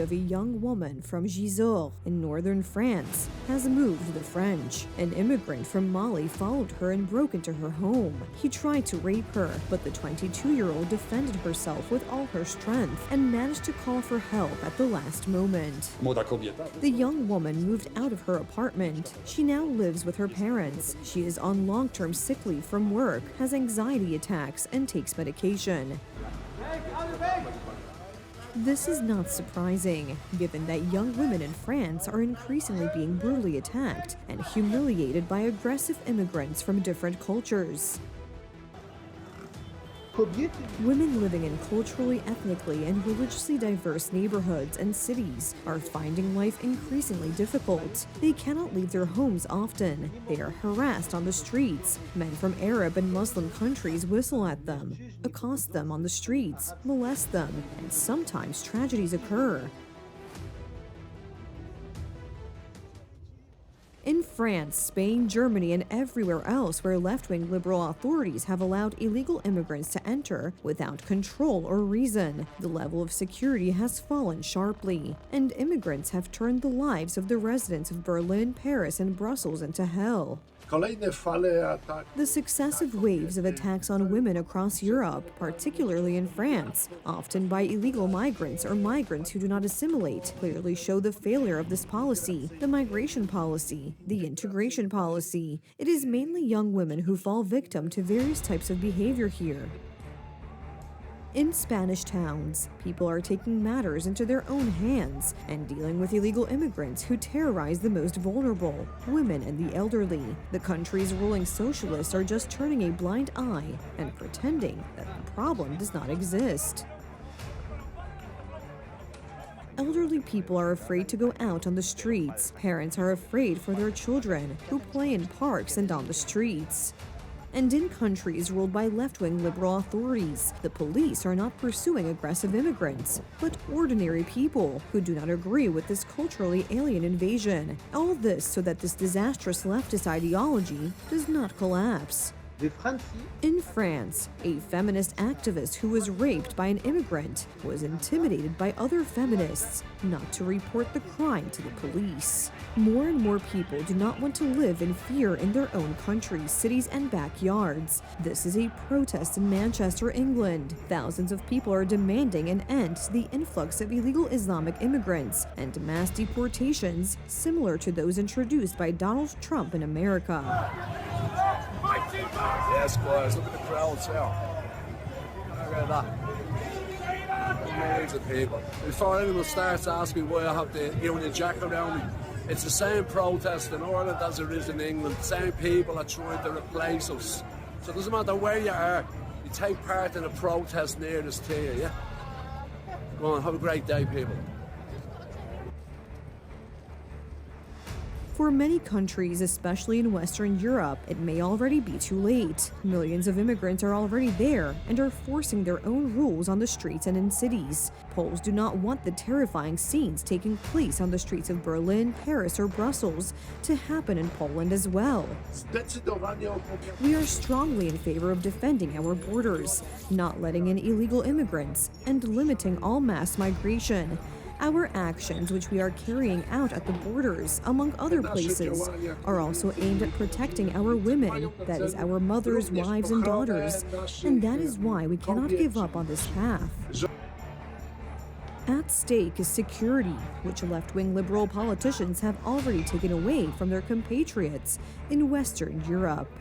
of a young woman from Gisors in northern France has moved the French. An immigrant from Mali followed her and broke into her home. He tried to rape her, but the 22-year-old defended herself with all her strength and managed to call for help at the last moment. The young woman moved out of her apartment. She now lives with her parents. She is on long-term sick leave from work, has anxiety attacks, and takes medication. This is not surprising, given that young women in France are increasingly being brutally attacked and humiliated by aggressive immigrants from different cultures. Women living in culturally, ethnically, and religiously diverse neighborhoods and cities are finding life increasingly difficult. They cannot leave their homes often. They are harassed on the streets. Men from Arab and Muslim countries whistle at them, accost them on the streets, molest them, and sometimes tragedies occur. In France, Spain, Germany, and everywhere else where left-wing liberal authorities have allowed illegal immigrants to enter without control or reason, the level of security has fallen sharply, and immigrants have turned the lives of the residents of Berlin, Paris, and Brussels into hell. The successive waves of attacks on women across Europe, particularly in France, often by illegal migrants or migrants who do not assimilate, clearly show the failure of this policy, the migration policy, the integration policy. It is mainly young women who fall victim to various types of behavior here. In Spanish towns, people are taking matters into their own hands and dealing with illegal immigrants who terrorize the most vulnerable, women and the elderly. The country's ruling socialists are just turning a blind eye and pretending that the problem does not exist. Elderly people are afraid to go out on the streets. Parents are afraid for their children, who play in parks and on the streets. And in countries ruled by left-wing liberal authorities, the police are not pursuing aggressive immigrants, but ordinary people who do not agree with this culturally alien invasion. All this so that this disastrous leftist ideology does not collapse. In France, a feminist activist who was raped by an immigrant was intimidated by other feminists not to report the crime to the police. More and more people do not want to live in fear in their own countries, cities, and backyards. This is a protest in Manchester, England. Thousands of people are demanding an end to the influx of illegal Islamic immigrants and mass deportations similar to those introduced by Donald Trump in America. Yes, guys, look at the crowds here. Look at that. Millions of people. Before anyone starts asking why I have the Union Jack around me, it's the same protest in Ireland as it is in England. The same people are trying to replace us. So it doesn't matter where you are, you take part in a protest nearest to you, yeah? Go on, have a great day, people. For many countries, especially in Western Europe, it may already be too late. Millions of immigrants are already there and are forcing their own rules on the streets and in cities. Poles do not want the terrifying scenes taking place on the streets of Berlin, Paris, or Brussels to happen in Poland as well. We are strongly in favor of defending our borders, not letting in illegal immigrants, and limiting all mass migration. Our actions, which we are carrying out at the borders, among other places, are also aimed at protecting our women, that is, our mothers, wives, and daughters, and that is why we cannot give up on this path. At stake is security, which left-wing liberal politicians have already taken away from their compatriots in Western Europe.